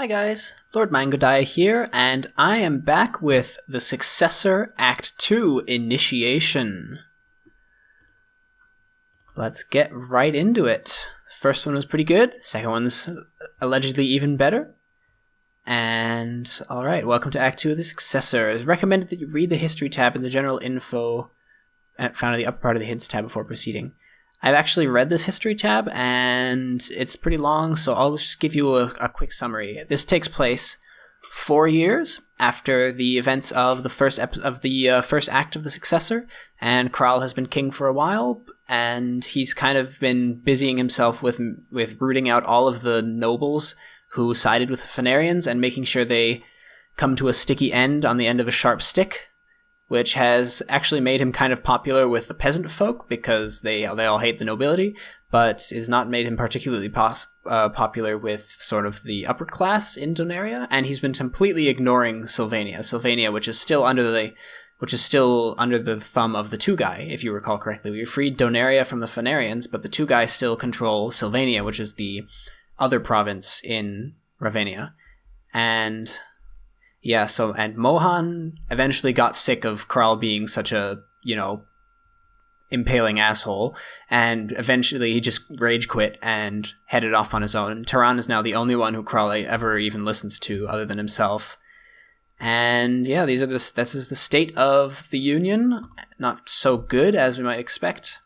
Hi guys, Lord Mangodai here, and I am back with the Successor Act 2 Initiation. Let's get right into it. First one was pretty good, second one's allegedly even better. And alright, welcome to Act 2 of the Successor. It's recommended that you read the History tab in the General Info found in the upper part of the Hints tab before proceeding. I've actually read this History tab, and it's pretty long, so I'll just give you a quick summary. This takes place 4 years after the events of the first act of the Successor, and Kral has been king for a while, and he's kind of been busying himself with rooting out all of the nobles who sided with the Phanarians and making sure they come to a sticky end on the end of a sharp stick, which has actually made him kind of popular with the peasant folk because they all hate the nobility, but is not made him particularly popular with sort of the upper class in Donaria, and he's been completely ignoring Sylvania, which is still under the thumb of the Two Guy, if you recall correctly. We freed Donaria from the Phanarians, but the Two Guy still control Sylvania, which is the other province in Ravenia, and Mohan eventually got sick of Kral being such a, impaling asshole, and eventually he just rage quit and headed off on his own. Tehran is now the only one who Kral ever even listens to other than himself. And yeah, this is the state of the Union. Not so good as we might expect.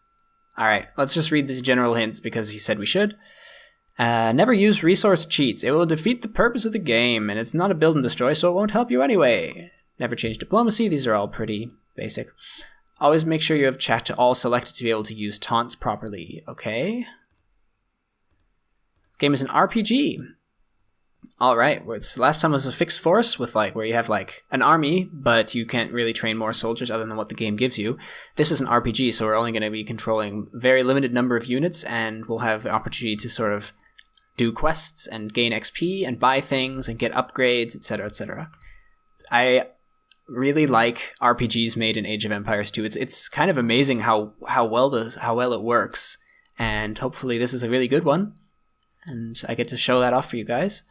Alright, let's just read these general hints because he said we should. Never use resource cheats. It will defeat the purpose of the game, and it's not a build and destroy, so it won't help you anyway. Never change diplomacy. These are all pretty basic. Always make sure you have chat to all selected to be able to use taunts properly. Okay. This game is an RPG. Alright, last time was a fixed force with where you have an army, but you can't really train more soldiers other than what the game gives you. This is an RPG, so we're only going to be controlling a very limited number of units, and we'll have the opportunity to sort of do quests and gain XP and buy things and get upgrades, etc., etc. I really like RPGs made in Age of Empires 2. It's kind of amazing how well it works, and hopefully this is a really good one, and I get to show that off for you guys.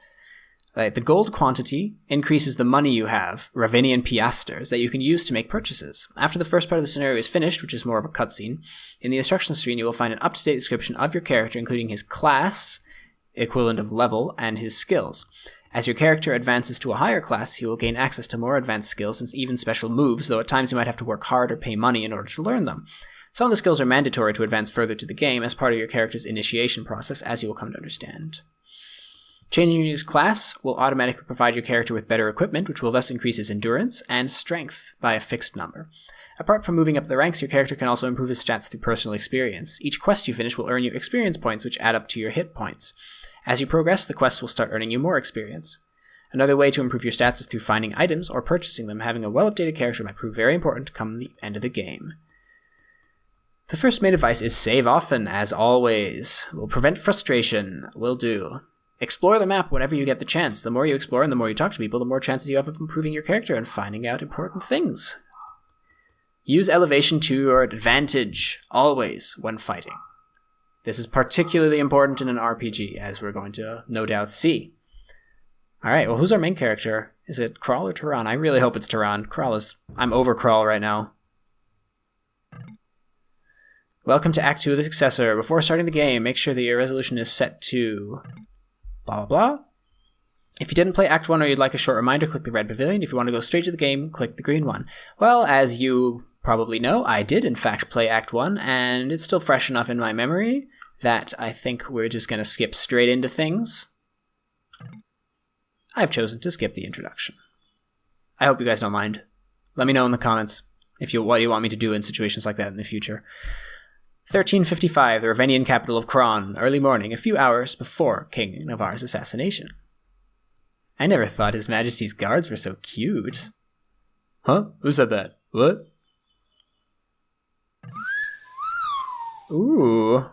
The gold quantity increases the money you have, Ravenian piasters, that you can use to make purchases. After the first part of the scenario is finished, which is more of a cutscene, in the instructions screen you will find an up-to-date description of your character, including his class, equivalent of level, and his skills. As your character advances to a higher class, he will gain access to more advanced skills and even special moves, though at times you might have to work hard or pay money in order to learn them. Some of the skills are mandatory to advance further to the game as part of your character's initiation process, as you will come to understand. Changing his class will automatically provide your character with better equipment, which will thus increase his endurance and strength by a fixed number. Apart from moving up the ranks, your character can also improve his stats through personal experience. Each quest you finish will earn you experience points, which add up to your hit points. As you progress, the quests will start earning you more experience. Another way to improve your stats is through finding items or purchasing them. Having a well-updated character might prove very important come the end of the game. The first main advice is save often, as always. Will prevent frustration. Will do. Explore the map whenever you get the chance. The more you explore and the more you talk to people, the more chances you have of improving your character and finding out important things. Use elevation to your advantage, always, when fighting. This is particularly important in an RPG, as we're going to no doubt see. Alright, well, who's our main character? Is it Kral or Tehran? I really hope it's Tehran. I'm over Kral right now. Welcome to Act 2 of the Successor. Before starting the game, make sure that your resolution is set to blah blah blah. If you didn't play Act 1 or you'd like a short reminder, click the red pavilion. If you want to go straight to the game, click the green one. Well, as you probably know, I did in fact play Act 1, and it's still fresh enough in my memory that I think we're just going to skip straight into things. I've chosen to skip the introduction. I hope you guys don't mind. Let me know in the comments what you want me to do in situations like that in the future. 1355, the Ravenian capital of Kron, early morning, a few hours before King Navarre's assassination. I never thought His Majesty's guards were so cute. Huh? Who said that? What? Ooh.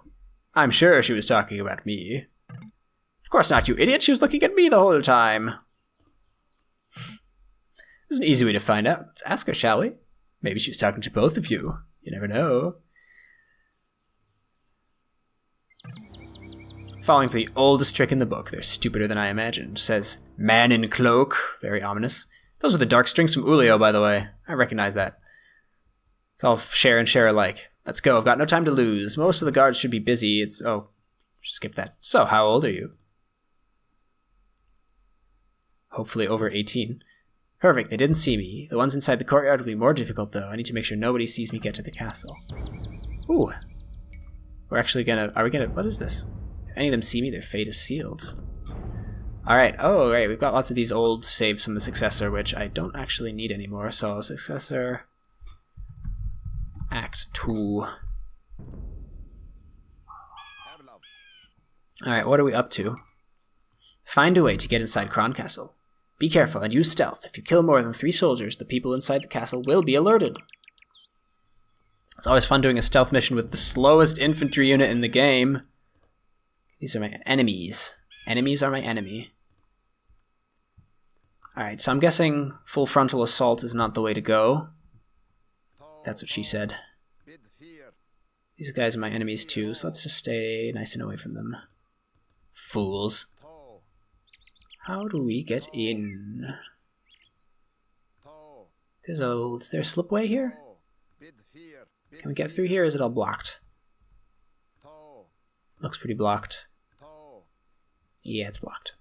I'm sure she was talking about me. Of course not, you idiot. She was looking at me the whole time. There's an easy way to find out. Let's ask her, shall we? Maybe she was talking to both of you. You never know. Falling for the oldest trick in the book. They're stupider than I imagined, says Man in Cloak. Very ominous. Those are the dark strings from Ulio, by the way. I recognize that. It's all share and share alike. Let's go. I've got no time to lose. Most of the guards should be busy. Oh, skip that. So, how old are you? Hopefully over 18. Perfect. They didn't see me. The ones inside the courtyard will be more difficult, though. I need to make sure nobody sees me get to the castle. Ooh. We're actually gonna... Are we gonna... What is this? If any of them see me, their fate is sealed. Alright. Oh, right. We've got lots of these old saves from the Successor, which I don't actually need anymore. So, Successor... Act 2. Alright, what are we up to? Find a way to get inside Kron Castle. Be careful and use stealth. If you kill more than 3 soldiers, the people inside the castle will be alerted. It's always fun doing a stealth mission with the slowest infantry unit in the game. These are my enemies. Enemies are my enemy. Alright, so I'm guessing full frontal assault is not the way to go. That's what she said. These guys are my enemies too, so let's just stay nice and away from them. Fools. How do we get in? Is there a slipway here? Can we get through here, or is it all blocked? Looks pretty blocked. Yeah, it's blocked.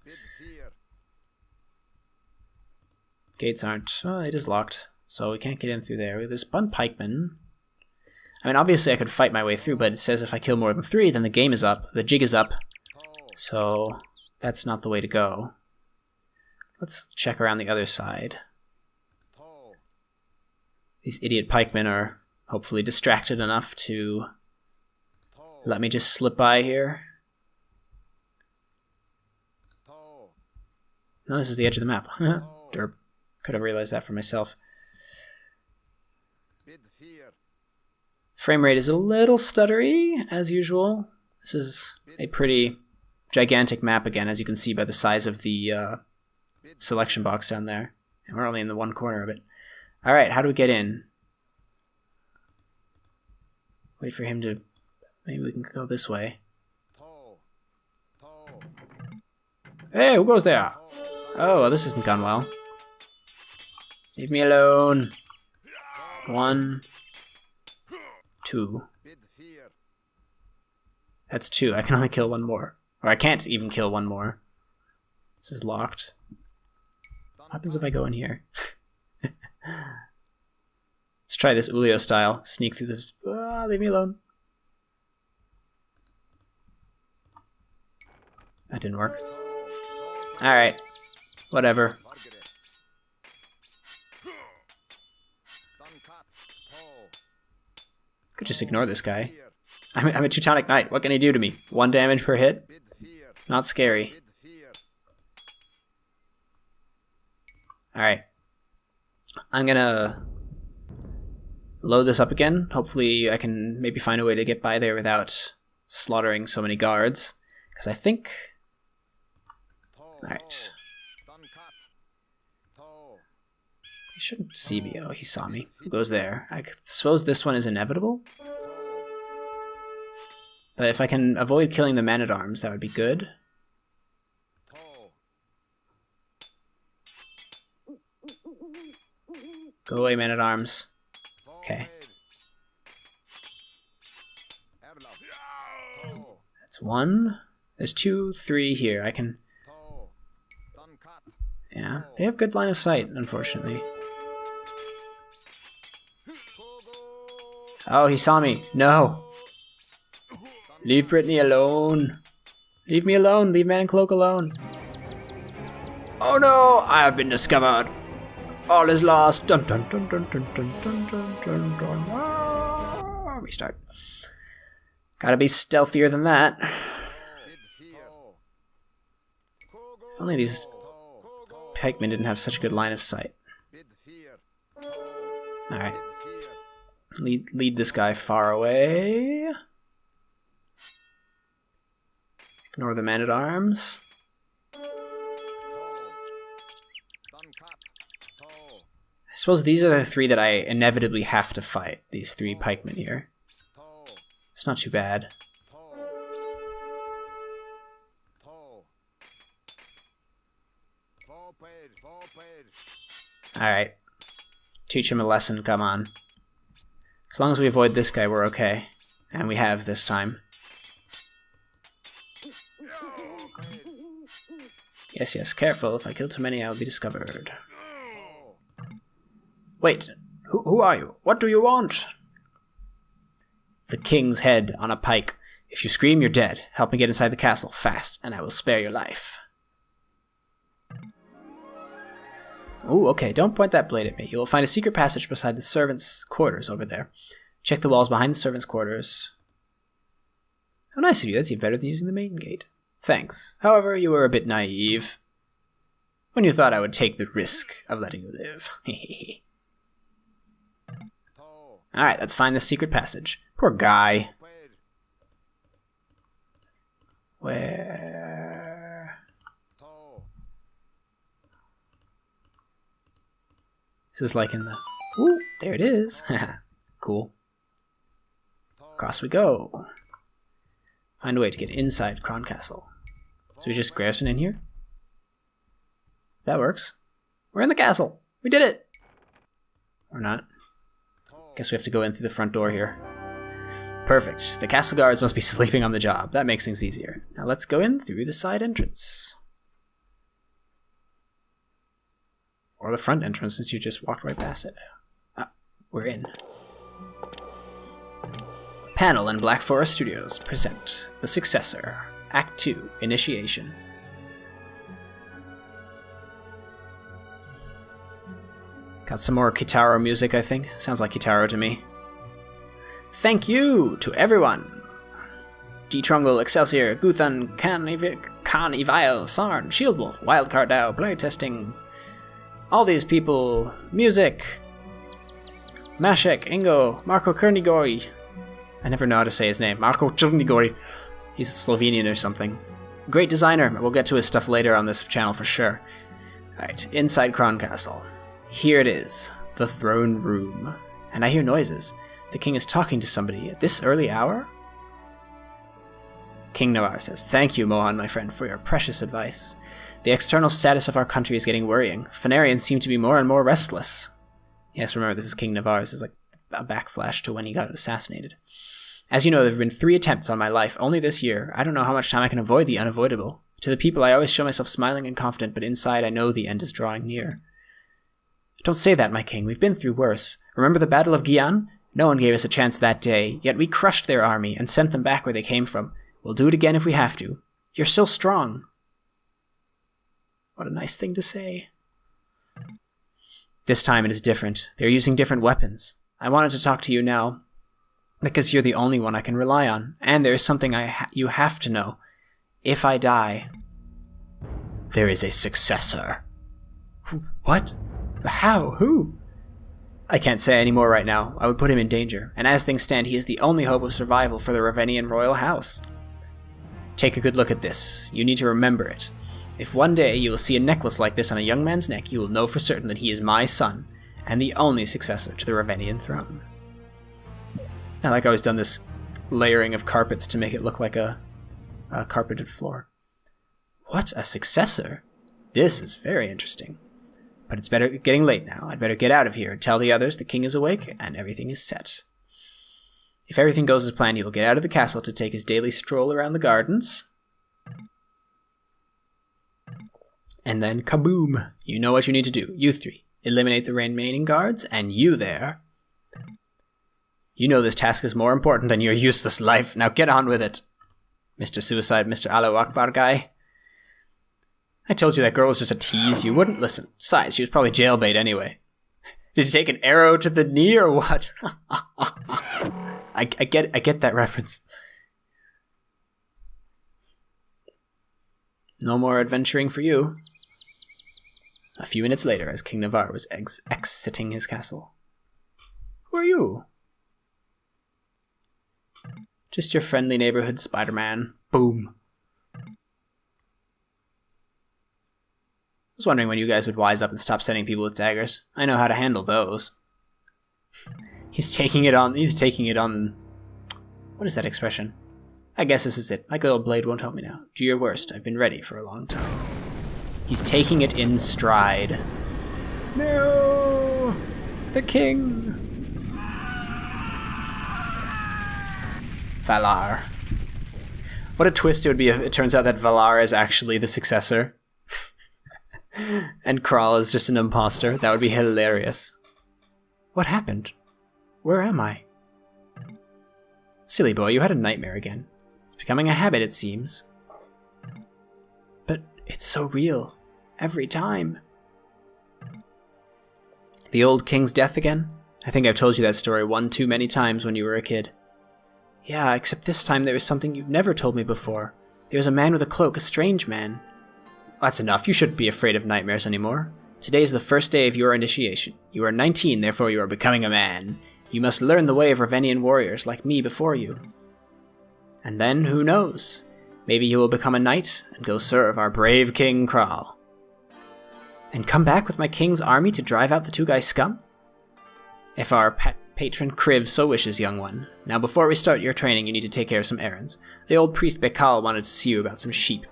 Gates aren't... Oh, it is locked. So we can't get in through there. There's one pikeman. I mean, obviously I could fight my way through, but it says if I kill more than 3, then the game is up. The jig is up. So that's not the way to go. Let's check around the other side. These idiot pikemen are hopefully distracted enough to let me just slip by here. No, this is the edge of the map. Derp. Could have realized that for myself. Frame rate is a little stuttery, as usual. This is a pretty gigantic map again, as you can see by the size of the selection box down there. And we're only in the one corner of it. Alright, how do we get in? Wait for him to... Maybe we can go this way. Hey, who goes there? Oh, well, this hasn't gone well. Leave me alone. 1, 2. That's 2. I can only kill 1 more. Or I can't even kill 1 more. This is locked. What happens if I go in here? Let's try this Ulio style. Sneak through this. Leave me alone. That didn't work. Alright. Whatever. Could just ignore this guy. I'm a Teutonic Knight. What can he do to me? 1 damage per hit? Not scary. Alright. I'm gonna load this up again. Hopefully I can maybe find a way to get by there without slaughtering so many guards. Because I think... Alright. He shouldn't see me. Oh, he saw me. Who goes there? I suppose this one is inevitable? But if I can avoid killing the man-at-arms, that would be good. Go away, man-at-arms. Okay. That's 1. There's 2, 3 here. I can... Yeah, they have good line of sight, unfortunately. Oh, he saw me. No. Leave Brittany alone. Leave me alone. Leave Man in Cloak alone. Oh no! I have been discovered. All is lost. Dun dun dun dun dun dun dun dun dun dun. Ah, restart. Gotta be stealthier than that. If only these pikemen didn't have such good line of sight. Alright. Lead this guy far away. Ignore the man-at-arms. I suppose these are the 3 that I inevitably have to fight. These 3 pikemen here. It's not too bad. Alright. Teach him a lesson, come on. As long as we avoid this guy, we're okay. And we have this time. Yes, yes, careful. If I kill too many, I will be discovered. Wait, who are you? What do you want? The king's head on a pike. If you scream, you're dead. Help me get inside the castle, fast, and I will spare your life. Ooh, okay, don't point that blade at me. You will find a secret passage beside the servants' quarters over there. Check the walls behind the servants' quarters. How nice of you. That's even better than using the main gate. Thanks. However, you were a bit naive when you thought I would take the risk of letting you live. Alright, let's find the secret passage. Poor guy. Where? This is like in the... Ooh, there it is. Cool. Across we go. Find a way to get inside Kron Castle. So we just Grayson in here? That works. We're in the castle. We did it! Or not. Guess we have to go in through the front door here. Perfect. The castle guards must be sleeping on the job. That makes things easier. Now let's go in through the side entrance. Or the front entrance, since you just walked right past it. Ah, we're in. Panel and Black Forest Studios present The Successor, Act 2, Initiation. Got some more Kitaro music, I think. Sounds like Kitaro to me. Thank you to everyone. D-Trungle, Excelsior, Guthan, Khan, Evile, Sarn, Shieldwolf, Wildcard Dow, playtesting. All these people. Music. Mashek, Ingo, Marko Kernigori. I never know how to say his name. Marko Kernigori. He's Slovenian or something. Great designer. We'll get to his stuff later on this channel for sure. Alright, inside Kron Castle. Here it is. The throne room. And I hear noises. The king is talking to somebody at this early hour? King Navarre says, "Thank you, Mohan, my friend, for your precious advice. The external status of our country is getting worrying. Phanarians seem to be more and more restless." Yes, remember, this is King Navarre. This is like a backflash to when he got assassinated. "As you know, there have been 3 attempts on my life only this year. I don't know how much time I can avoid the unavoidable. To the people, I always show myself smiling and confident, but inside I know the end is drawing near." "Don't say that, my king. We've been through worse. Remember the Battle of Gyan? No one gave us a chance that day, yet we crushed their army and sent them back where they came from. We'll do it again if we have to. You're so strong." What a nice thing to say. "This time it is different. They're using different weapons. I wanted to talk to you now, because you're the only one I can rely on. And there is something you have to know. If I die, there is a successor." What? How? Who? I can't say any more right now. I would put him in danger, and as things stand, he is the only hope of survival for the Ravenian royal house. Take a good look at this. You need to remember it. If one day you will see a necklace like this on a young man's neck, you will know for certain that he is my son, and the only successor to the Ravenian throne. I like how he's done this layering of carpets to make it look like a carpeted floor. What? A successor? This is very interesting. But it's better getting late now. I'd better get out of here and tell the others the king is awake and everything is set. If everything goes as planned, he will get out of the castle to take his daily stroll around the gardens. And then kaboom! You know what you need to do. You 3. Eliminate the remaining guards, and you there. You know this task is more important than your useless life. Now get on with it. Mr. Suicide, Mr. Allahu Akbar guy. I told you that girl was just a tease. You wouldn't listen. Besides, she was probably jailbait anyway. Did you take an arrow to the knee or what? I get that reference. No more adventuring for you. A few minutes later, as King Navarre was exiting his castle. Who are you? Just your friendly neighborhood Spider-Man. Boom. I was wondering when you guys would wise up and stop sending people with daggers. I know how to handle those. He's taking it on... What is that expression? I guess this is it. My good old blade won't help me now. Do your worst. I've been ready for a long time. He's taking it in stride. No! The king! Valar. What a twist it would be if it turns out that Valar is actually the successor. And Kral is just an imposter. That would be hilarious. What happened? Where am I? Silly boy, you had a nightmare again. It's becoming a habit, it seems. But it's so real. Every time. The old king's death again? I think I've told you that story one too many times when you were a kid. Yeah, except this time there was something you've never told me before. There was a man with a cloak, a strange man. That's enough. You shouldn't be afraid of nightmares anymore. Today is the first day of your initiation. You are 19, therefore you are becoming a man. You must learn the way of Ravenian warriors like me before you. And then, who knows? Maybe you will become a knight and go serve our brave King Kral. And come back with my king's army to drive out the two-guy scum? If our patron Kriv so wishes, young one. Now before we start your training, you need to take care of some errands. The old priest Bekal wanted to see you about some sheep.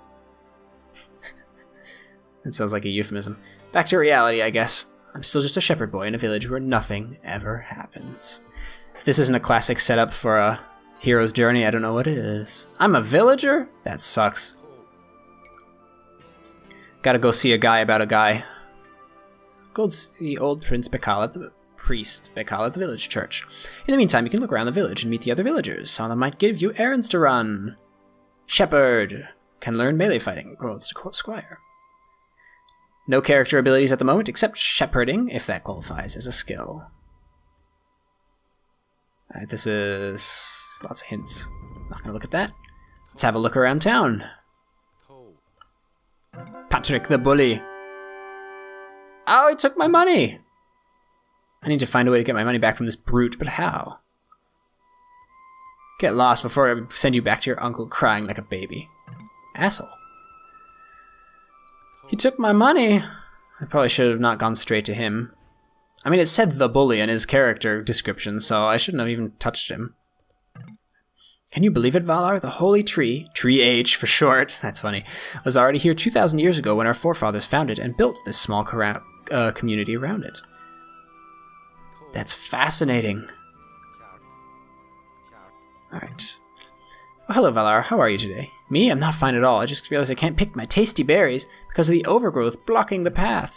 That sounds like a euphemism. Back to reality, I guess. I'm still just a shepherd boy in a village where nothing ever happens. If this isn't a classic setup for a hero's journey, I don't know what is. I'm a villager? That sucks. Gotta go see a guy about a guy. Go see old Prince Bekal at the priest Bekal at the village church. In the meantime, you can look around the village and meet the other villagers. Some of them might give you errands to run. Shepherd can learn melee fighting. Promotes to squire. No character abilities at the moment, except shepherding, if that qualifies as a skill. Alright, this is lots of hints. Not gonna look at that. Let's have a look around town. Patrick the bully. Oh, he took my money! I need to find a way to get my money back from this brute, but how? Get lost before I send you back to your uncle crying like a baby. Asshole. He took my money. I probably should have not gone straight to him. I mean, it said the bully in his character description, so I shouldn't have even touched him. Can you believe it, Valar? The holy tree, Tree H for short, that's funny, was already here 2,000 years ago when our forefathers founded and built this small community around it. That's fascinating. Alright. Oh, hello, Valar. How are you today? Me? I'm not fine at all. I just realized I can't pick my tasty berries because of the overgrowth blocking the path.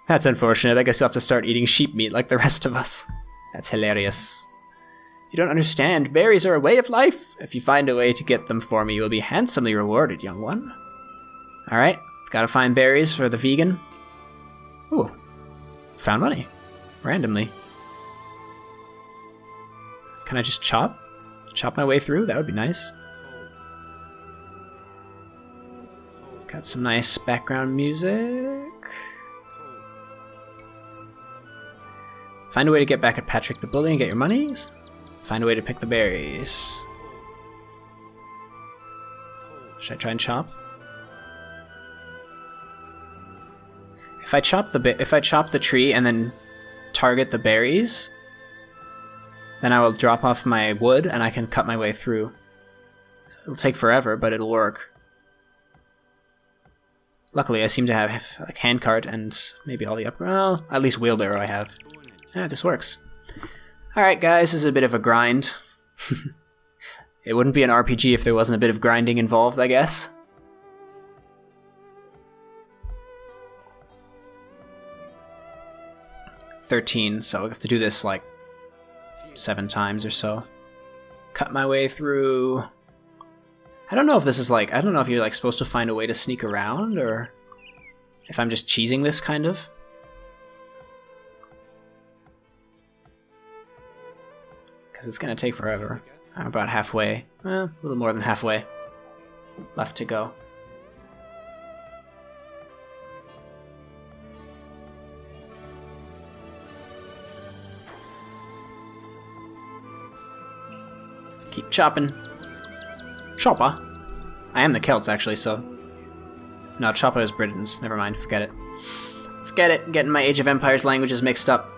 That's unfortunate. I guess you'll have to start eating sheep meat like the rest of us. That's hilarious. You don't understand. Berries are a way of life. If you find a way to get them for me, you will be handsomely rewarded, young one. Alright. Gotta find berries for the vegan. Ooh. Found money. Randomly. Can I just chop? Chop my way through? That would be nice. Got some nice background music. Find a way to get back at Patrick the Bully and get your monies. Find a way to pick the berries. Should I try and chop? If I chop the tree and then target the berries, then I will drop off my wood and I can cut my way through. It'll take forever, but it'll work. Luckily, I seem to have like handcart and maybe all the well, at least wheelbarrow I have. Yeah, this works. Alright guys, this is a bit of a grind. It wouldn't be an RPG if there wasn't a bit of grinding involved, I guess. $13, so I have to do this like 7 times or so. Cut my way through. I don't know if this is like, I don't know if you're like supposed to find a way to sneak around or if I'm just cheesing this kind of. Because it's going to take forever. I'm about halfway. A little more than halfway left to go. Keep chopping. Chopper? I am the Celts, actually, so... No, Chopper is Britons. Never mind, forget it. Forget it, getting my Age of Empires languages mixed up.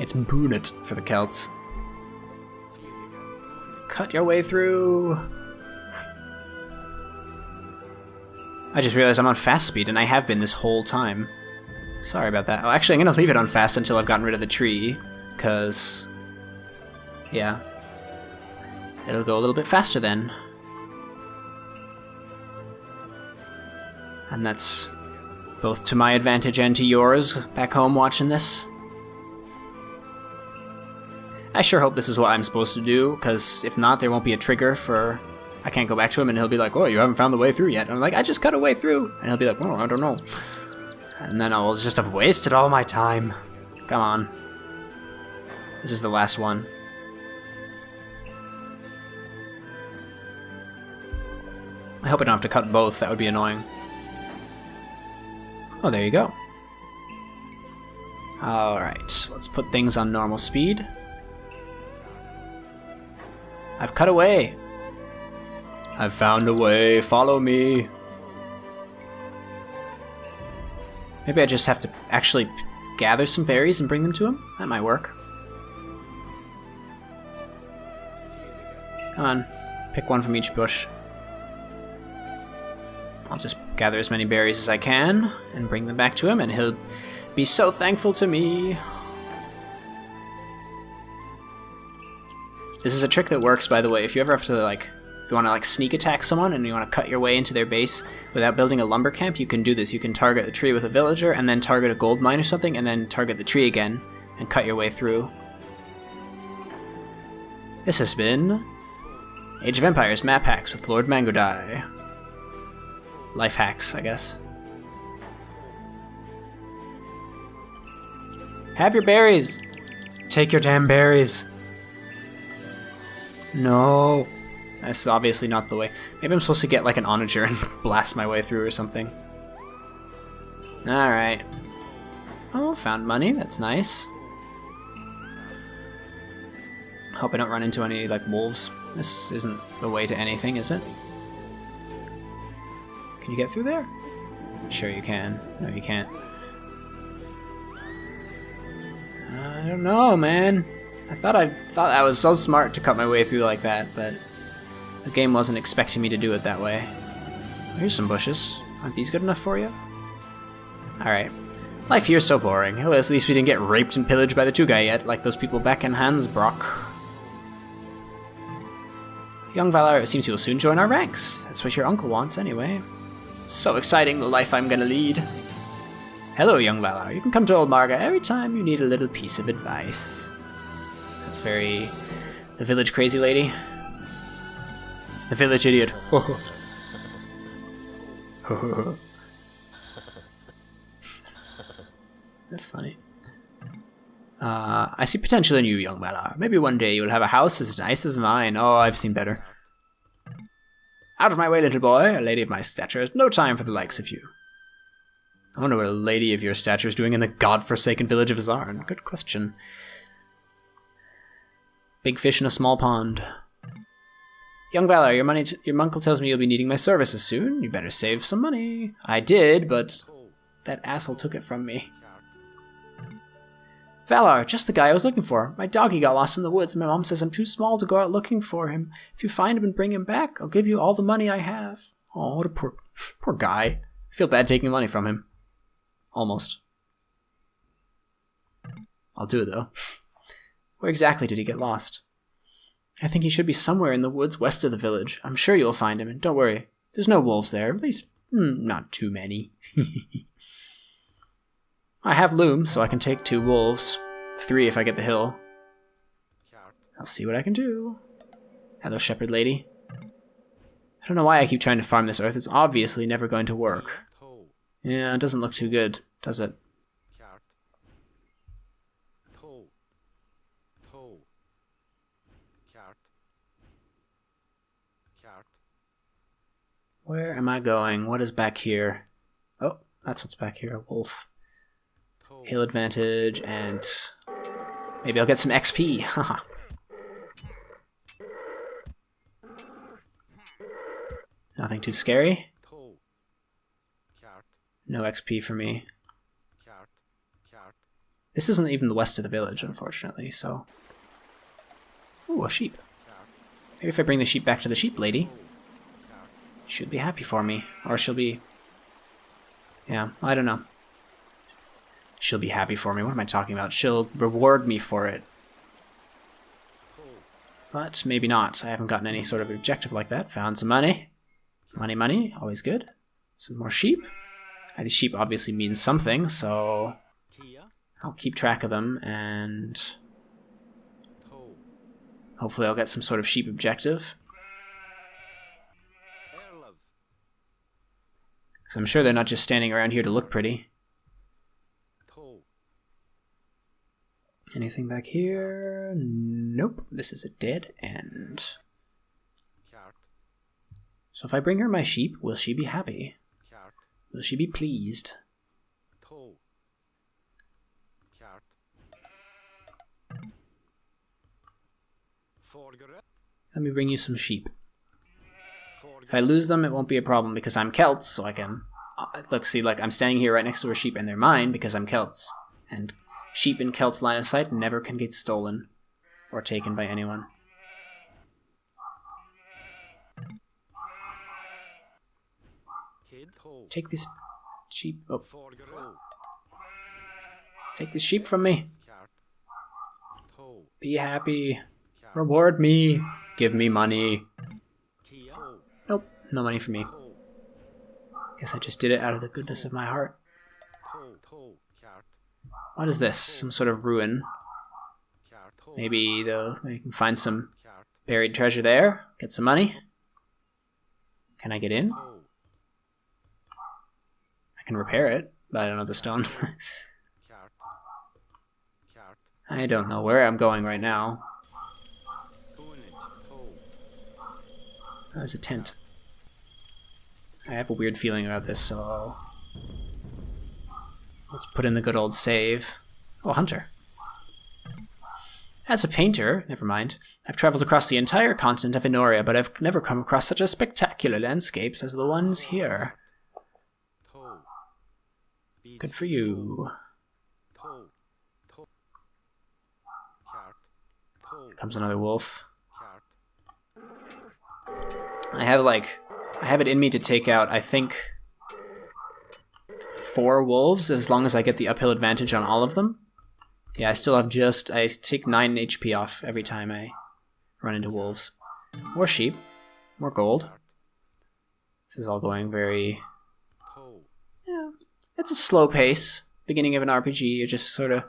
It's Brunette for the Celts. Cut your way through. I just realized I'm on fast speed, and I have been this whole time. Sorry about that. Oh, actually, I'm going to leave it on fast until I've gotten rid of the tree, because... yeah. It'll go a little bit faster then. And that's both to my advantage and to yours back home watching this. I sure hope this is what I'm supposed to do, because if not, there won't be a trigger for... I can't go back to him and he'll be like, oh, you haven't found the way through yet. And I'm like, I just cut a way through. And he'll be like, oh, I don't know. And then I'll just have wasted all my time. Come on. This is the last one. I hope I don't have to cut both. That would be annoying. Oh, there you go. Alright, let's put things on normal speed. I've cut away. I've found a way. Follow me. Maybe I just have to actually gather some berries and bring them to him? That might work. Come on. Pick one from each bush. I'll just gather as many berries as I can and bring them back to him, and he'll be so thankful to me. This is a trick that works, by the way. If you ever have to, like, if you want to, like, sneak attack someone and you want to cut your way into their base without building a lumber camp, you can do this. You can target the tree with a villager and then target a gold mine or something and then target the tree again and cut your way through. This has been Age of Empires map hacks with Lord Mangodai. Life hacks, I guess. Have your berries! Take your damn berries! No. That's obviously not the way. Maybe I'm supposed to get like an onager and blast my way through or something. Alright. Oh, found money. That's nice. Hope I don't run into any, like, wolves. This isn't the way to anything, is it? Can you get through there? Sure you can. No, you can't. I don't know, man. I thought I was so smart to cut my way through like that, but the game wasn't expecting me to do it that way. Here's some bushes. Aren't these good enough for you? Alright. Life here's so boring. Well, at least we didn't get raped and pillaged by the two guy yet, like those people back in Hansbrock. Young Valar, it seems you will soon join our ranks. That's what your uncle wants, anyway. So exciting, the life I'm gonna lead. Hello, young Valar. You can come to Old Marga every time you need a little piece of advice. That's very... the village crazy lady. The village idiot. That's funny. I see potential in you, young Valar. Maybe one day you'll have a house as nice as mine. Oh, I've seen better. Out of my way, little boy. A lady of my stature has no time for the likes of you. I wonder what a lady of your stature is doing in the god-forsaken village of Azarn. Good question. Big fish in a small pond. Young Valar, your uncle tells me you'll be needing my services soon. You better save some money. I did, but that asshole took it from me. Valar, just the guy I was looking for. My doggy got lost in the woods, and my mom says I'm too small to go out looking for him. If you find him and bring him back, I'll give you all the money I have. Oh, what a poor guy. I feel bad taking money from him. Almost. I'll do it, though. Where exactly did he get lost? I think he should be somewhere in the woods west of the village. I'm sure you'll find him, and don't worry. There's no wolves there. At least, not too many. I have loom, so I can take 2 wolves. 3 if I get the hill. I'll see what I can do. Hello, shepherd lady. I don't know why I keep trying to farm this earth. It's obviously never going to work. Yeah, it doesn't look too good, does it? Where am I going? What is back here? Oh, that's what's back here. A wolf. Hill advantage, and maybe I'll get some XP. Haha. Nothing too scary. No XP for me. This isn't even the west of the village, unfortunately, so... Ooh, a sheep. Maybe if I bring the sheep back to the sheep lady, she'll be happy for me. Or she'll be Yeah, I don't know. She'll be happy for me. What am I talking about? She'll reward me for it. But maybe not. I haven't gotten any sort of objective like that. Found some money. Money, money. Always good. Some more sheep. These sheep obviously mean something, so I'll keep track of them, and hopefully I'll get some sort of sheep objective. Because I'm sure they're not just standing around here to look pretty. Anything back here? Nope. This is a dead end. So if I bring her my sheep, will she be happy? Will she be pleased? Let me bring you some sheep. If I lose them, it won't be a problem because I'm Celts, so I can... Look, see, like, I'm standing here right next to a sheep and they're mine because I'm Celts. And sheep in Celts' line of sight never can get stolen or taken by anyone. Take this sheep. Oh. Take this sheep from me. Be happy. Reward me. Give me money. Nope, no money for me. Guess I just did it out of the goodness of my heart. What is this? Some sort of ruin. Maybe I can find some buried treasure there. Get some money. Can I get in? I can repair it, but I don't know the stone. I don't know where I'm going right now. Oh, there's a tent. I have a weird feeling about this, so let's put in the good old save. Oh, hunter. As a painter, never mind, I've traveled across the entire continent of Inoria, but I've never come across such a spectacular landscapes as the ones here. Good for you. Here comes another wolf. I have it in me to take out, I think, 4 wolves as long as I get the uphill advantage on all of them. Yeah, I still have I take 9 HP off every time I run into wolves. More sheep. More gold. This is all going very... Yeah, it's a slow pace. Beginning of an RPG, you're just sort of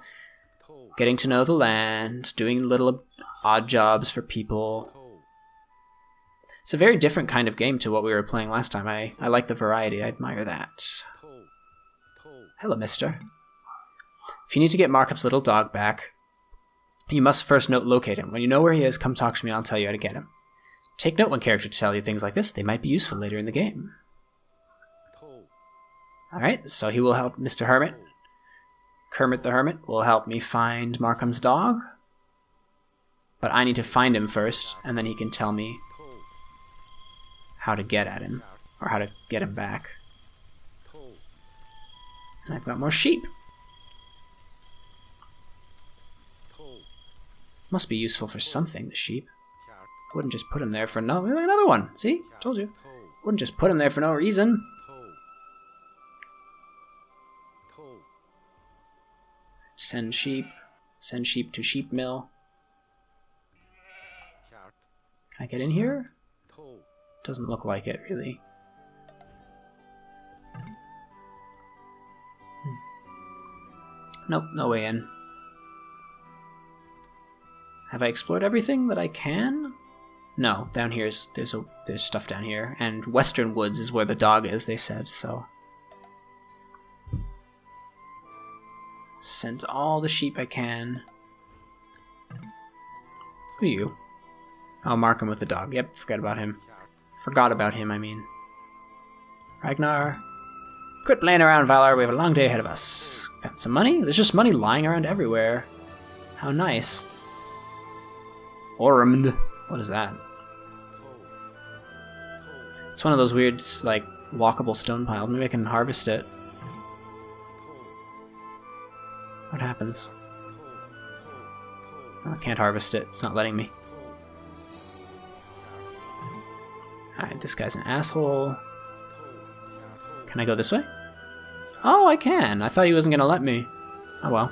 getting to know the land, doing little odd jobs for people. It's a very different kind of game to what we were playing last time. I like the variety. I admire that. Hello, mister. If you need to get Markup's little dog back, you must first locate him. When you know where he is, come talk to me and I'll tell you how to get him. Take note when characters tell you things like this. They might be useful later in the game. Alright, so he will help Mr. Hermit. Kermit the Hermit will help me find Markham's dog. But I need to find him first, and then he can tell me how to get at him, or how to get him back. And I've got more sheep. Must be useful for something, the sheep. Wouldn't just put him there for no... Another one! See? Told you. Wouldn't just put him there for no reason. Send sheep. Send sheep to sheep mill. Can I get in here? Doesn't look like it, really. Nope, no way in. Have I explored everything that I can? No, down here there's stuff down here, and Western Woods is where the dog is, they said, so. Sent all the sheep I can. Who are you? Oh, Markham with the dog. Yep, forgot about him. Forgot about him, I mean. Ragnar. Quit playing around, Valar. We have a long day ahead of us. Got some money? There's just money lying around everywhere. How nice. Ormond. What is that? It's one of those weird, like, walkable stone piles. Maybe I can harvest it. What happens? Oh, I can't harvest it. It's not letting me. Alright, this guy's an asshole. Can I go this way? Oh, I can. I thought he wasn't going to let me. Oh, well.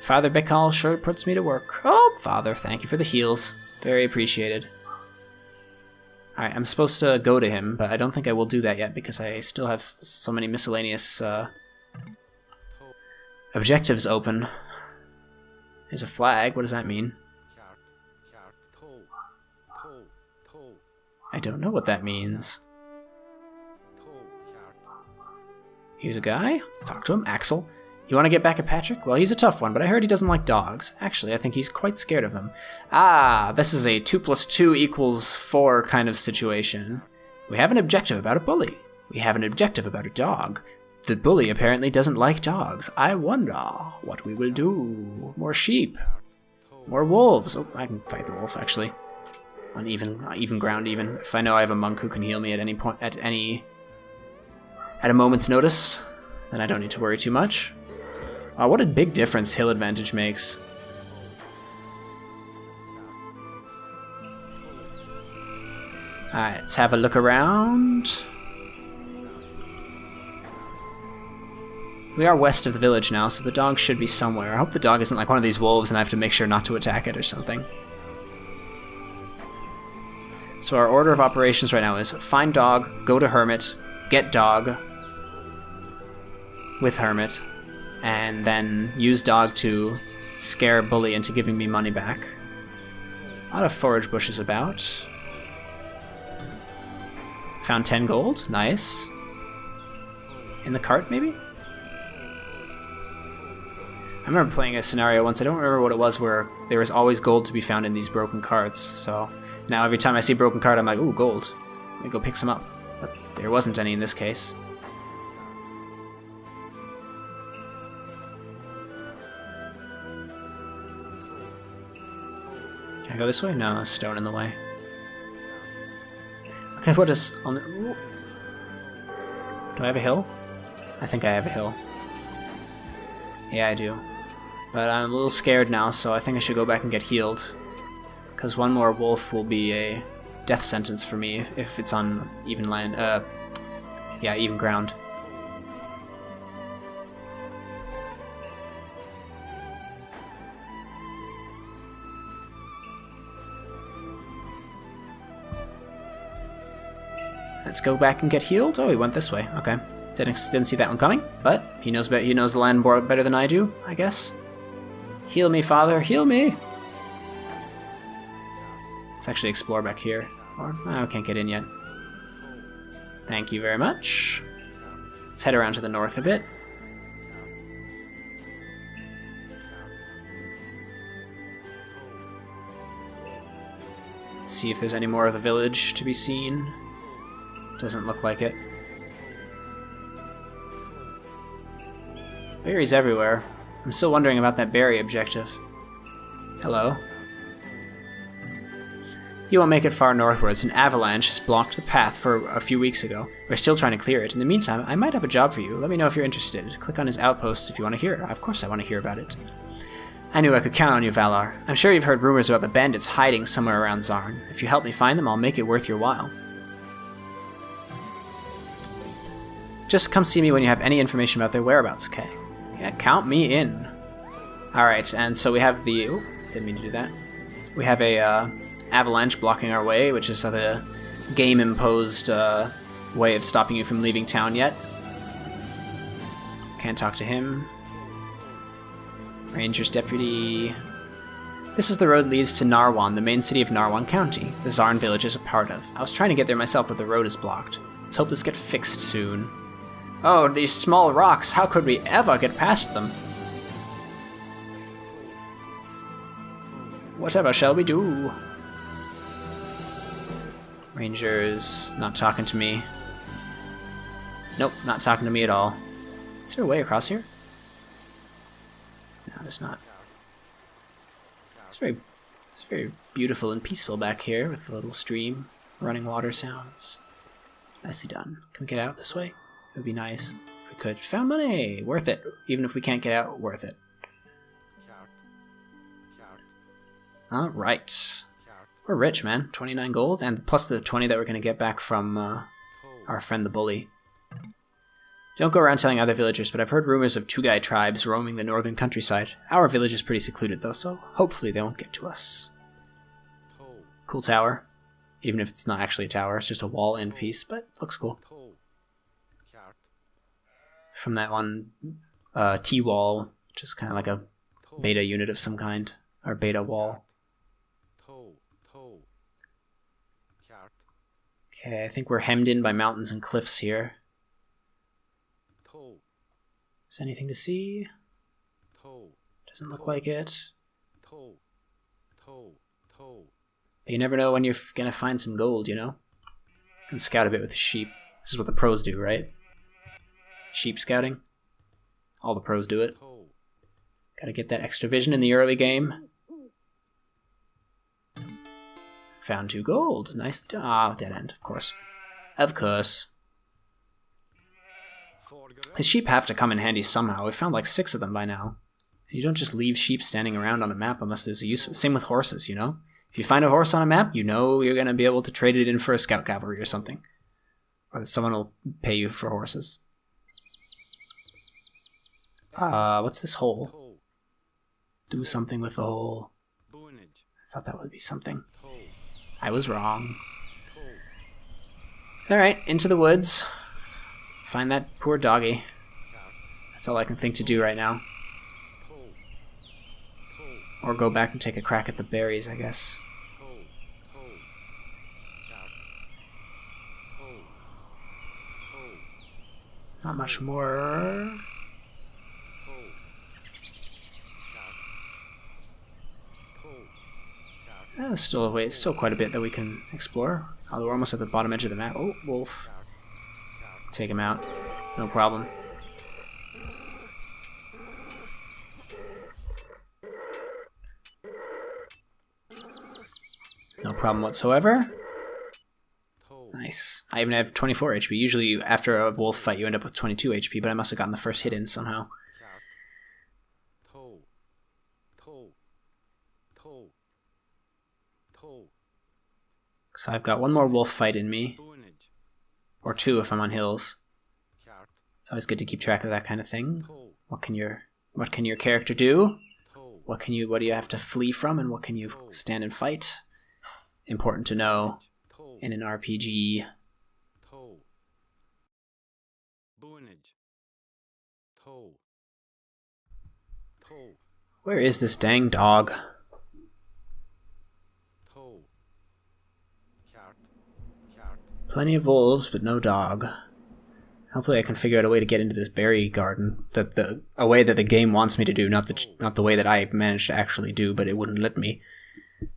Father Bekal sure puts me to work. Oh, Father, thank you for the heals. Very appreciated. Alright, I'm supposed to go to him, but I don't think I will do that yet because I still have so many miscellaneous objectives open. There's a flag. What does that mean? I don't know what that means. Here's a guy. Let's talk to him. Axel. You want to get back at Patrick? Well, he's a tough one, but I heard he doesn't like dogs. Actually, I think he's quite scared of them. Ah, this is a 2 + 2 = 4 kind of situation. We have an objective about a bully. We have an objective about a dog. The bully apparently doesn't like dogs. I wonder what we will do. More sheep. More wolves. Oh, I can fight the wolf, actually. On even ground, even. If I know I have a monk who can heal me at any point, at a moment's notice, then I don't need to worry too much. Wow, what a big difference hill advantage makes. Alright, let's have a look around. We are west of the village now, so the dog should be somewhere. I hope the dog isn't like one of these wolves and I have to make sure not to attack it or something. So our order of operations right now is find dog, go to hermit, get dog with hermit, and then use dog to scare bully into giving me money back. A lot of forage bushes about. Found 10 gold. Nice. In the cart, maybe? I remember playing a scenario once, I don't remember what it was, where there was always gold to be found in these broken carts, so now every time I see a broken cart I'm like, ooh, gold. Let me go pick some up. But there wasn't any in this case. Can I go this way? No, a stone in the way. Okay, what is on the... Ooh. Do I have a hill? I think I have a hill. Yeah, I do. But I'm a little scared now, so I think I should go back and get healed. Because one more wolf will be a death sentence for me if it's on even land. Yeah, even ground. Let's go back and get healed. Oh, he went this way. Okay. Didn't see that one coming, but he knows the land better than I do, I guess. Heal me, Father, heal me! Let's actually explore back here. Or, I can't get in yet. Thank you very much. Let's head around to the north a bit. See if there's any more of the village to be seen. Doesn't look like it. Berries everywhere. I'm still wondering about that berry objective. Hello. You won't make it far northwards. An avalanche has blocked the path for a few weeks ago. We're still trying to clear it. In the meantime, I might have a job for you. Let me know if you're interested. Click on his outpost if you want to hear. Of course I want to hear about it. I knew I could count on you, Valar. I'm sure you've heard rumors about the bandits hiding somewhere around Zarn. If you help me find them, I'll make it worth your while. Just come see me when you have any information about their whereabouts, okay? Yeah, count me in. Alright, and so we have the... Oh, didn't mean to do that. We have a avalanche blocking our way, which is the game-imposed way of stopping you from leaving town yet. Can't talk to him. Ranger's deputy... This is the road that leads to Narwan, the main city of Narwan County, the Zarn village is a part of. I was trying to get there myself, but the road is blocked. Let's hope this gets fixed soon. Oh, these small rocks, how could we ever get past them? Whatever shall we do? Ranger's not talking to me. Nope, not talking to me at all. Is there a way across here? No, there's not. It's very beautiful and peaceful back here with the little stream, running water sounds. Nicely done. Can we get out this way? It would be nice if we could. Found money! Worth it. Even if we can't get out, worth it. Alright. We're rich, man. 29 gold, and plus the 20 that we're going to get back from our friend the bully. Don't go around telling other villagers, but I've heard rumors of two-guy tribes roaming the northern countryside. Our village is pretty secluded, though, so hopefully they won't get to us. Cool tower. Even if it's not actually a tower, it's just a wall end piece, but it looks cool. From that one T-wall, which is kind of like a beta unit of some kind, or beta wall. Okay, I think we're hemmed in by mountains and cliffs here. Is anything to see? Doesn't look like it. But you never know when you're gonna find some gold, you know? You can scout a bit with the sheep. This is what the pros do, right? Sheep scouting. All the pros do it. Gotta get that extra vision in the early game. Found 2 gold. Nice. Ah, dead end, of course. Of course. The sheep have to come in handy somehow. We've found like 6 of them by now. You don't just leave sheep standing around on a map unless there's a use. Same with horses, you know? If you find a horse on a map, you know you're going to be able to trade it in for a scout cavalry or something. Or that someone will pay you for horses. What's this hole? Do something with the hole. I thought that would be something. I was wrong. Alright, into the woods. Find that poor doggy. That's all I can think to do right now. Or go back and take a crack at the berries, I guess. Not much more. There's still quite a bit that we can explore. Although we're almost at the bottom edge of the map. Oh, wolf. Take him out. No problem. No problem whatsoever. Nice. I even have 24 HP. Usually after a wolf fight you end up with 22 HP, but I must have gotten the first hit in somehow. So I've got one more wolf fight in me. Or 2 if I'm on hills. It's always good to keep track of that kind of thing. What can your character do? What do you have to flee from, and what can you stand and fight? Important to know in an RPG. Where is this dang dog? Plenty of wolves, but no dog. Hopefully I can figure out a way to get into this berry garden. A way that the game wants me to do, not the way that I managed to actually do, but it wouldn't let me.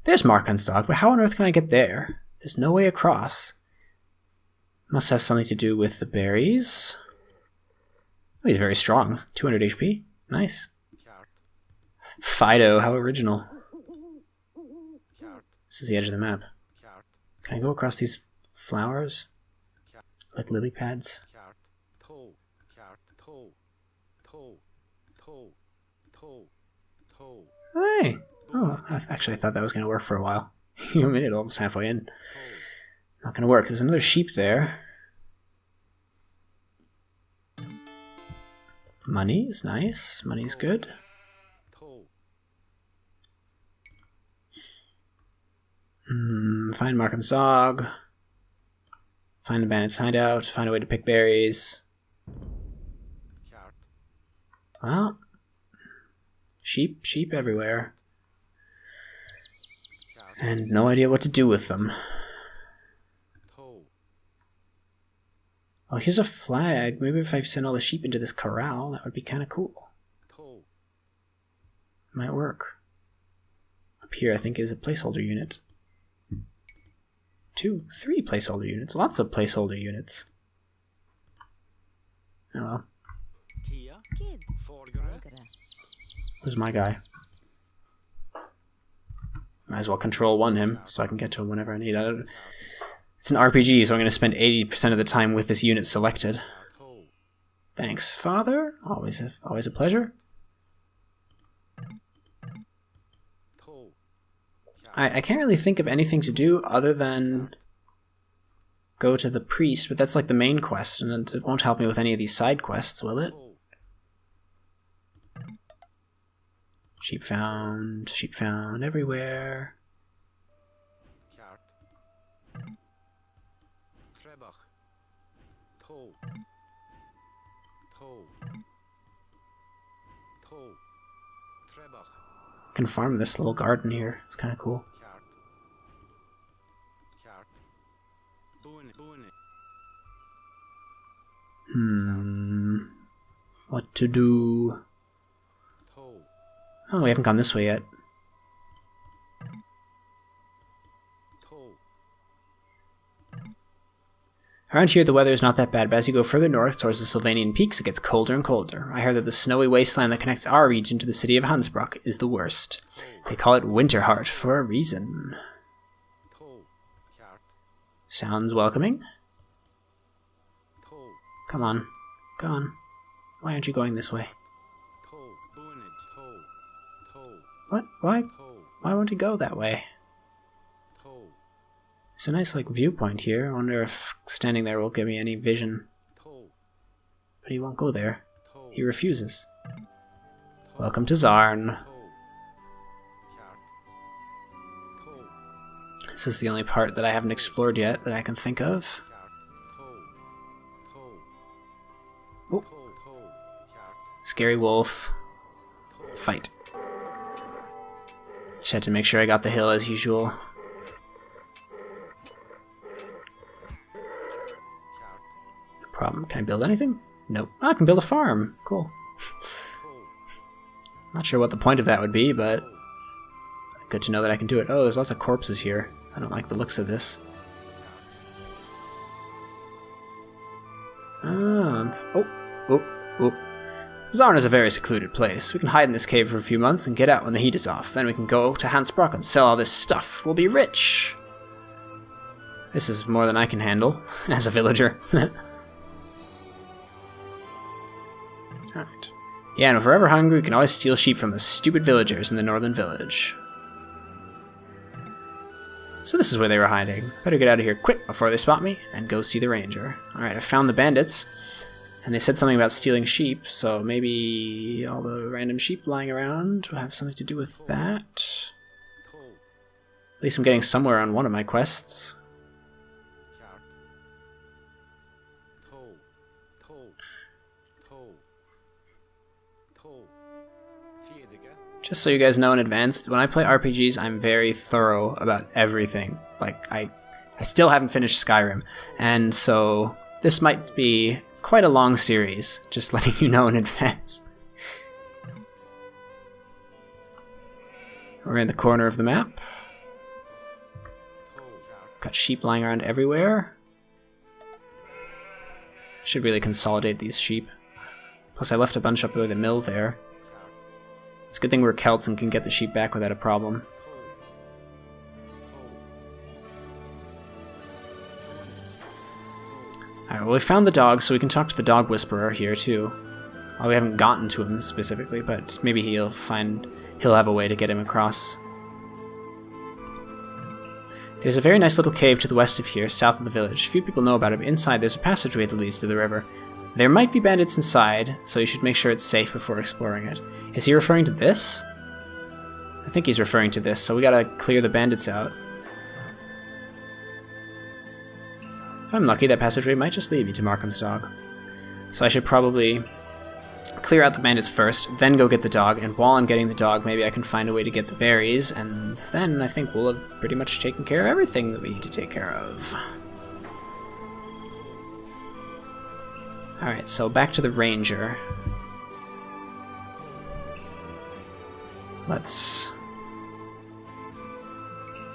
There's Markhan's dog, but how on earth can I get there? There's no way across. Must have something to do with the berries. Oh, he's very strong. 200 HP. Nice. Fido, how original. This is the edge of the map. Can I go across these flowers? Like lily pads? Hey! Oh, actually I thought that was going to work for a while. You made it almost halfway in. Not going to work. There's another sheep there. Money is nice. Money's good. Find Markham's dog. Find the bandit's hideout. Find a way to pick berries. Well, sheep everywhere. And no idea what to do with them. Oh, here's a flag. Maybe if I send all the sheep into this corral, that would be kind of cool. Might work. Up here, I think, is a placeholder unit. 2, 3 placeholder units. Lots of placeholder units. Oh well. Where's my guy? Might as well control 1 him, so I can get to him whenever I need. It's an RPG, so I'm going to spend 80% of the time with this unit selected. Thanks, Father. Always a pleasure. I can't really think of anything to do other than go to the priest, but that's like the main quest, and it won't help me with any of these side quests, will it? Sheep found everywhere. I can farm this little garden here. It's kind of cool. What to do? Oh, we haven't gone this way yet. Around here the weather is not that bad, but as you go further north towards the Sylvanian peaks, it gets colder and colder. I heard that the snowy wasteland that connects our region to the city of Hansbrock is the worst. They call it Winterheart for a reason. Sounds welcoming. Come on. Go on. Why aren't you going this way? What? Why? Why won't he go that way? It's a nice, like, viewpoint here. I wonder if standing there will give me any vision. But he won't go there. He refuses. Welcome to Zarn. This is the only part that I haven't explored yet that I can think of. Oh. Scary wolf. Fight. Just had to make sure I got the hill as usual. Problem. Can I build anything? Nope. Oh, I can build a farm. Cool. Not sure what the point of that would be, but good to know that I can do it. Oh, there's lots of corpses here. I don't like the looks of this. Zarn is a very secluded place. We can hide in this cave for a few months and get out when the heat is off. Then we can go to Hansbrock and sell all this stuff. We'll be rich. This is more than I can handle as a villager. Alright. Yeah, and if we're ever hungry, we can always steal sheep from the stupid villagers in the northern village. So this is where they were hiding. Better get out of here quick before they spot me, and go see the ranger. Alright, I found the bandits, and they said something about stealing sheep, so maybe all the random sheep lying around will have something to do with that. At least I'm getting somewhere on one of my quests. Just so you guys know in advance, when I play RPGs, I'm very thorough about everything. Like, I still haven't finished Skyrim, and so this might be quite a long series, just letting you know in advance. We're in the corner of the map. Got sheep lying around everywhere. Should really consolidate these sheep. Plus I left a bunch up by the mill there. It's a good thing we're Celts and can get the sheep back without a problem. Alright, well we found the dog, so we can talk to the dog whisperer here too. Well, we haven't gotten to him specifically, but maybe he'll have a way to get him across. There's a very nice little cave to the west of here, south of the village. Few people know about it, but inside there's a passageway that leads to the river. There might be bandits inside, so you should make sure it's safe before exploring it. Is he referring to this? I think he's referring to this, so we gotta clear the bandits out. If I'm lucky, that passageway might just lead me to Markham's dog. So I should probably clear out the bandits first, then go get the dog, and while I'm getting the dog, maybe I can find a way to get the berries, and then I think we'll have pretty much taken care of everything that we need to take care of. Alright, so back to the ranger. Let's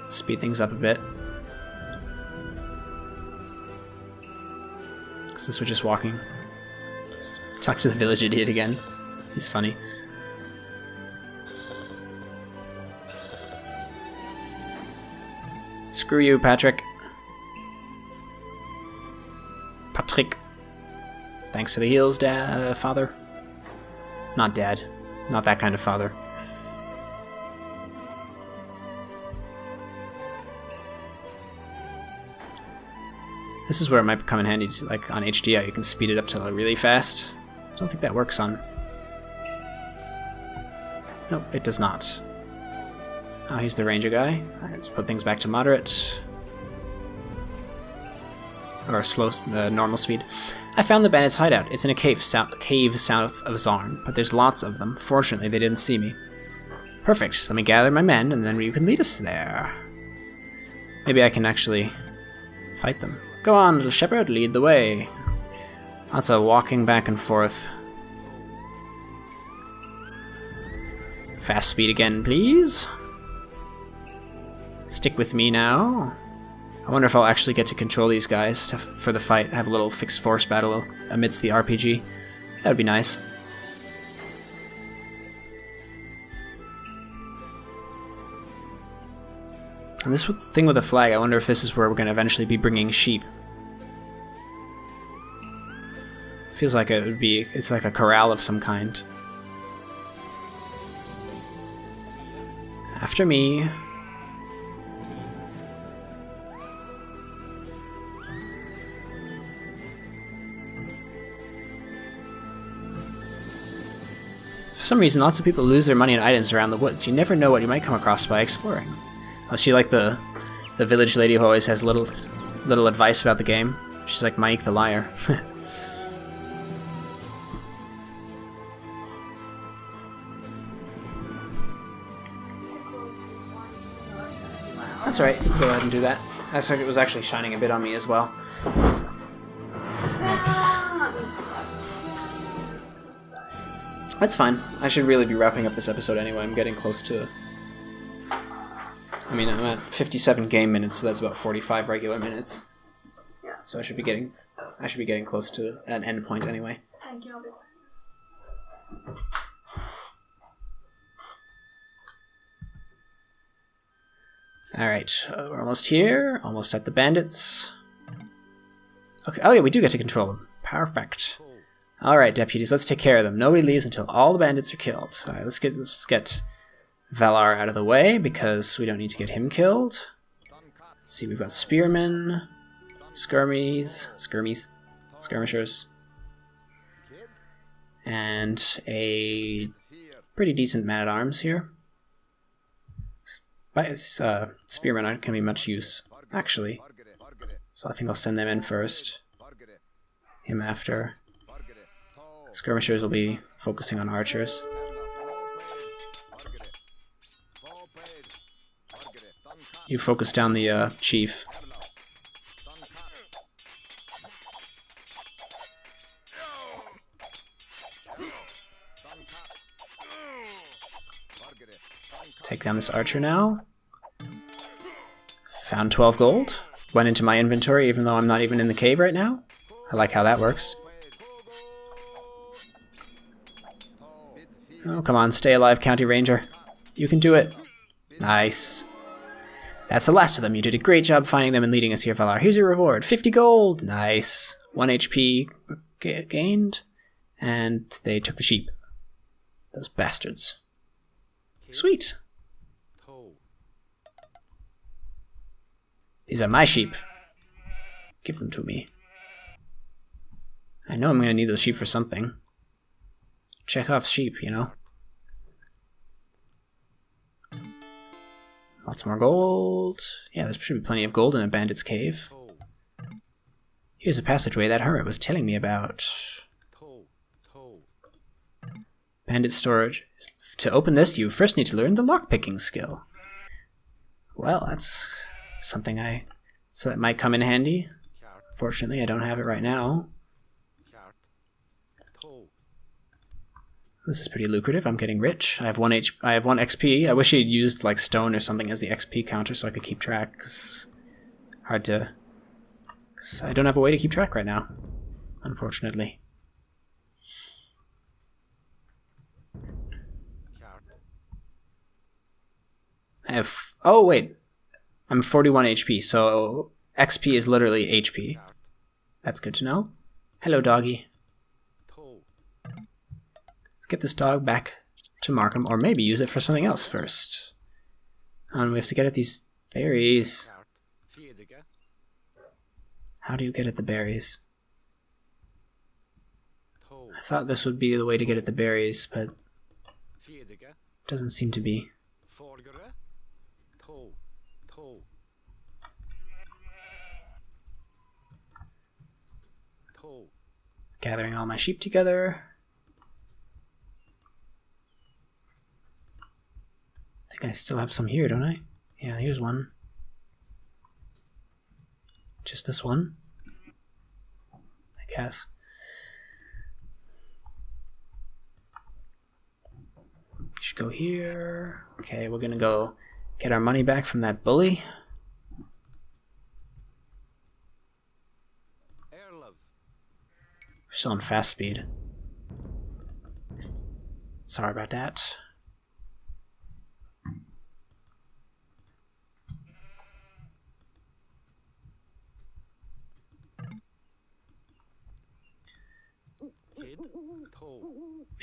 speed things up a bit. Since we're just walking. Talk to the village idiot again. He's funny. Screw you, Patrick. Patrick. Thanks for the heals, father. Not dad. Not that kind of father. This is where it might come in handy, to, like on HDI, you can speed it up to really fast. I don't think that works on... Nope, it does not. Oh, he's the ranger guy. Alright, let's put things back to moderate. Or slow, normal speed. I found the bandits' hideout. It's in a cave south of Zarn, but there's lots of them. Fortunately, they didn't see me. Perfect. Let me gather my men, and then you can lead us there. Maybe I can actually fight them. Go on, little shepherd, lead the way. Lots of walking back and forth. Fast speed again, please. Stick with me now. I wonder if I'll actually get to control these guys for the fight. Have a little fixed force battle amidst the RPG. That would be nice. And this thing with the flag, I wonder if this is where we're going to eventually be bringing sheep. Feels like it would be, it's like a corral of some kind. After me. For some reason, lots of people lose their money and items around the woods. You never know what you might come across by exploring. Oh, she like the village lady who always has little advice about the game. She's like Mike the liar. That's alright, go ahead and do that. That's like it was actually shining a bit on me as well. That's fine. I should really be wrapping up this episode anyway. I'm getting close to... I mean, I'm at 57 game minutes, so that's about 45 regular minutes. Yeah. So I should be getting close to an end point anyway. Thank you. Alright, we're almost here. Almost at the bandits. Okay, oh yeah, we do get to control them. Perfect. Alright, deputies, let's take care of them. Nobody leaves until all the bandits are killed. Alright, let's get Valar out of the way, because we don't need to get him killed. Let's see, we've got spearmen, skirmishers, and a pretty decent man-at-arms here. Spearmen aren't going to be much use, actually. So I think I'll send them in first. Him after. Skirmishers will be focusing on archers. You focus down the chief. Take down this archer now. Found 12 gold. Went into my inventory even though I'm not even in the cave right now. I like how that works. Oh, come on, stay alive, County Ranger. You can do it. Nice. That's the last of them. You did a great job finding them and leading us here, Valar. Here's your reward. 50 gold. Nice. 1 HP gained. And they took the sheep. Those bastards. Sweet. These are my sheep. Give them to me. I know I'm going to need those sheep for something. Chekhov's sheep, you know. Lots more gold. Yeah, there should be plenty of gold in a bandit's cave. Here's a passageway that hermit was telling me about. Bandit storage. To open this, you first need to learn the lockpicking skill. Well, that's something so that might come in handy. Fortunately, I don't have it right now. This is pretty lucrative. I'm getting rich. I have one XP. I wish he'd used like stone or something as the XP counter so I could keep track. Cause I don't have a way to keep track right now, unfortunately. I have... Oh, wait. I'm 41 HP, so XP is literally HP. That's good to know. Hello, doggy. Let's get this dog back to Markham, or maybe use it for something else first. We have to get at these berries. How do you get at the berries? I thought this would be the way to get at the berries, but it doesn't seem to be. Gathering all my sheep together. I think I still have some here, don't I? Yeah, here's one. Just this one, I guess. Should go here. Okay, we're gonna go get our money back from that bully. We're still on fast speed. Sorry about that.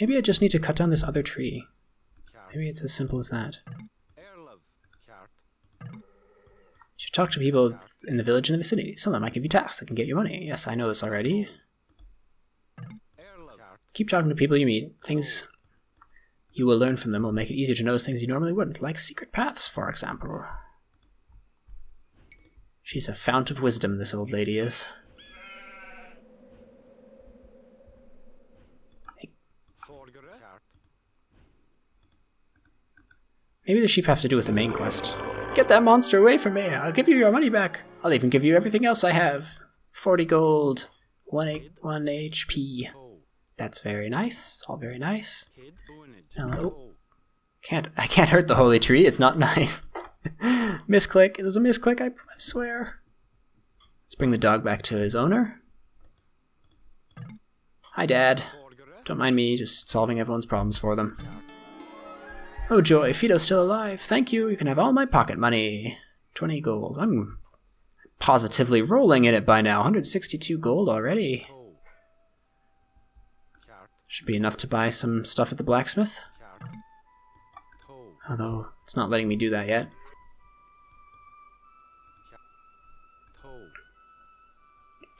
Maybe I just need to cut down this other tree. Maybe it's as simple as that. You should talk to people in the village and the vicinity. Some of them might give you tasks that can get you money. Yes, I know this already. Keep talking to people you meet. Things you will learn from them will make it easier to notice things you normally wouldn't, like secret paths, for example. She's a fount of wisdom, this old lady is. Maybe the sheep have to do with the main quest. Get that monster away from me! I'll give you your money back! I'll even give you everything else I have. 40 gold. 1 HP. That's very nice. All very nice. Hello. I can't hurt the holy tree. It's not nice. Misclick. It was a misclick, I swear. Let's bring the dog back to his owner. Hi, Dad. Don't mind me, just solving everyone's problems for them. Oh joy, Fido's still alive. Thank you, you can have all my pocket money. 20 gold. I'm positively rolling in it by now. 162 gold already. Should be enough to buy some stuff at the blacksmith. Although, it's not letting me do that yet.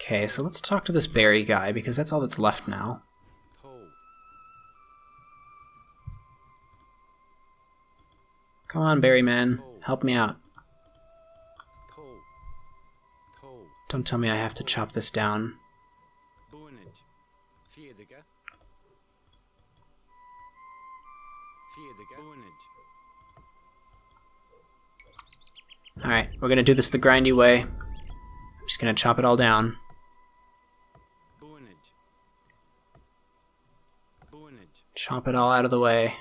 Okay, so let's talk to this berry guy, because that's all that's left now. Come on, berry man. Help me out. Don't tell me I have to chop this down. Alright, we're gonna do this the grindy way. I'm just gonna chop it all down. Chop it all out of the way.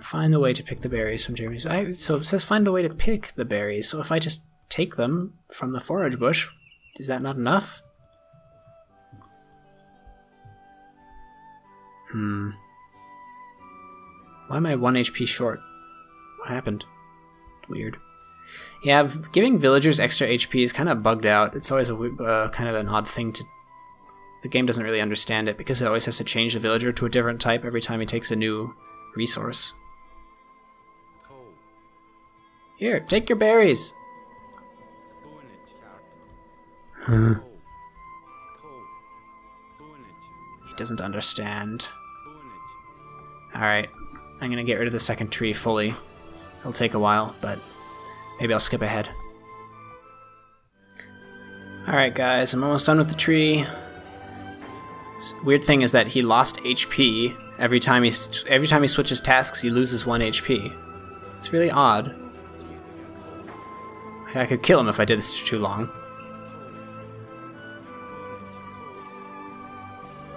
Find the way to pick the berries from Jeremy's. So it says find the way to pick the berries. So if I just take them from the forage bush, is that not enough? Why am I 1 HP short? What happened? Weird. Yeah, giving villagers extra HP is kind of bugged out. It's always a kind of an odd thing to... The game doesn't really understand it because it always has to change the villager to a different type every time he takes a new resource. Here, take your berries! He doesn't understand. Alright, I'm gonna get rid of the second tree fully. It'll take a while, but maybe I'll skip ahead. Alright guys, I'm almost done with the tree. Weird thing is that he lost HP every time he switches tasks. He loses 1 HP. It's really odd. I could kill him if I did this for too long.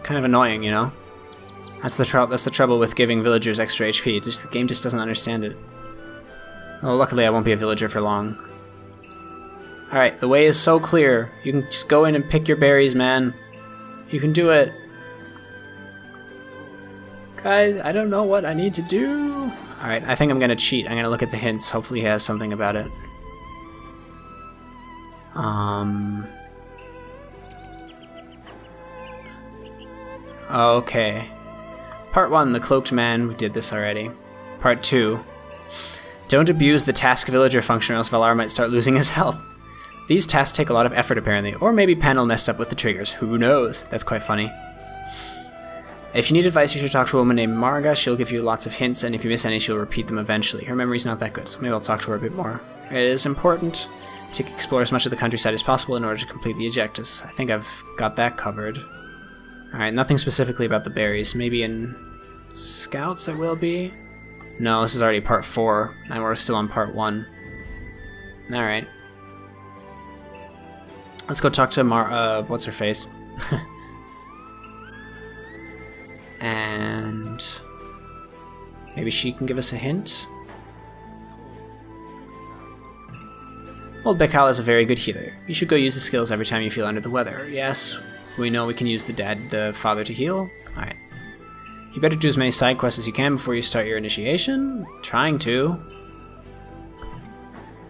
Kind of annoying, you know. That's the trouble with giving villagers extra HP. The game just doesn't understand it. Oh, luckily I won't be a villager for long. Alright, the way is so clear. You can just go in and pick your berries, man. You can do it. Guys, I don't know what I need to do. Alright, I think I'm gonna cheat. I'm gonna look at the hints. Hopefully he has something about it. Okay. Part 1, the Cloaked Man. We did this already. Part 2, don't abuse the task villager function or else Valar might start losing his health. These tasks take a lot of effort apparently, or maybe Panel messed up with the triggers. Who knows? That's quite funny. If you need advice, you should talk to a woman named Marga. She'll give you lots of hints, and if you miss any, she'll repeat them eventually. Her memory's not that good, so maybe I'll talk to her a bit more. It is important to explore as much of the countryside as possible in order to complete the objectives. I think I've got that covered. Alright, nothing specifically about the berries. Maybe in Scouts it will be? No, this is already part 4, and we're still on part 1. Alright. Let's go talk to what's her face? And maybe she can give us a hint? Old Bekal is a very good healer. You should go use the skills every time you feel under the weather. Yes, we know we can use the father to heal. Alright. You better do as many side quests as you can before you start your initiation. Trying to.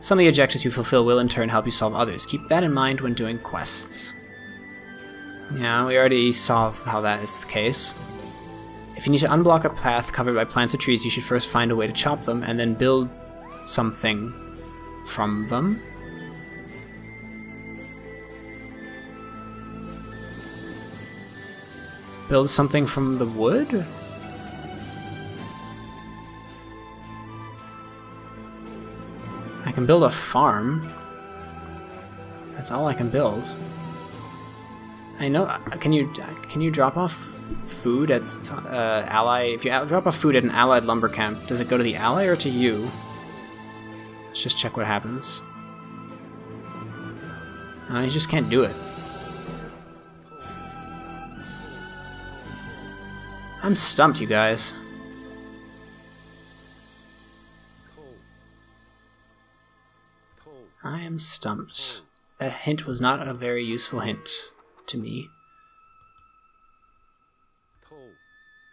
Some of the objectives you fulfill will in turn help you solve others. Keep that in mind when doing quests. Yeah, we already saw how that is the case. If you need to unblock a path covered by plants or trees, you should first find a way to chop them and then build something from them. Build something from the wood? I can build a farm. That's all I can build. I know. Can you drop off food at ally? If you drop off food at an allied lumber camp, does it go to the ally or to you? Let's just check what happens. No, you just can't do it. I'm stumped, you guys. I am stumped. That hint was not a very useful hint to me.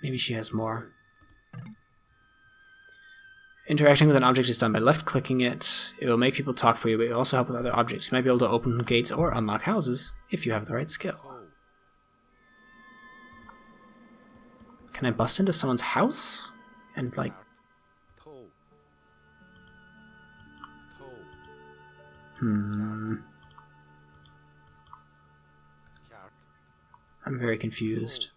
Maybe she has more. Interacting with an object is done by left-clicking it. It will make people talk for you, but it will also help with other objects. You might be able to open gates or unlock houses if you have the right skill. Can I bust into someone's house? And, like... I'm very confused.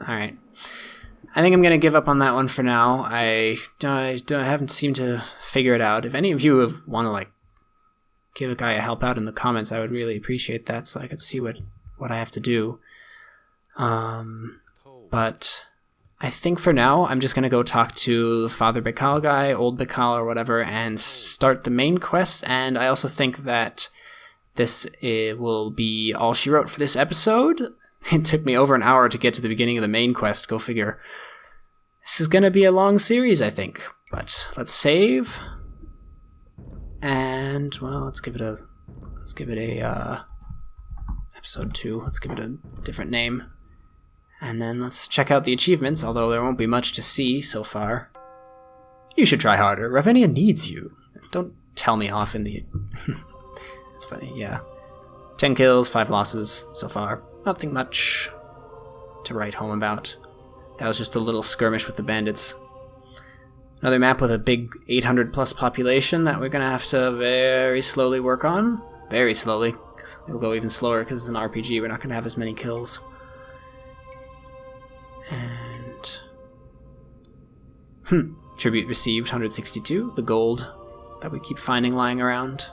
Alright. I think I'm going to give up on that one for now. I haven't seemed to figure it out. If any of you want to, like, give a guy a help out in the comments, I would really appreciate that so I could see what I have to do. But I think for now, I'm just going to go talk to Father Bekal guy, Old Bekal or whatever, and start the main quest. And I also think that this will be all she wrote for this episode. It took me over an hour to get to the beginning of the main quest, go figure. This is going to be a long series, I think. But let's save. And, well, let's give it a episode 2. Let's give it a different name. And then let's check out the achievements, although there won't be much to see so far. You should try harder. Ravenia needs you. Don't tell me off in the... It's funny, yeah. 10 kills, 5 losses so far. Nothing much to write home about. That was just a little skirmish with the bandits. Another map with a big 800 plus population that we're going to have to very slowly work on. Very slowly, because it'll go even slower because it's an RPG. We're not going to have as many kills. And... Tribute received, 162. The gold that we keep finding lying around.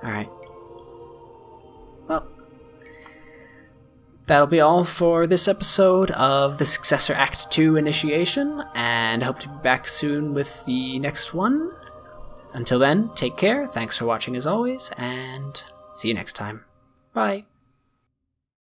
Alright. Well, that'll be all for this episode of the Successor Act 2 Initiation, and I hope to be back soon with the next one. Until then, take care, thanks for watching as always, and see you next time. Bye!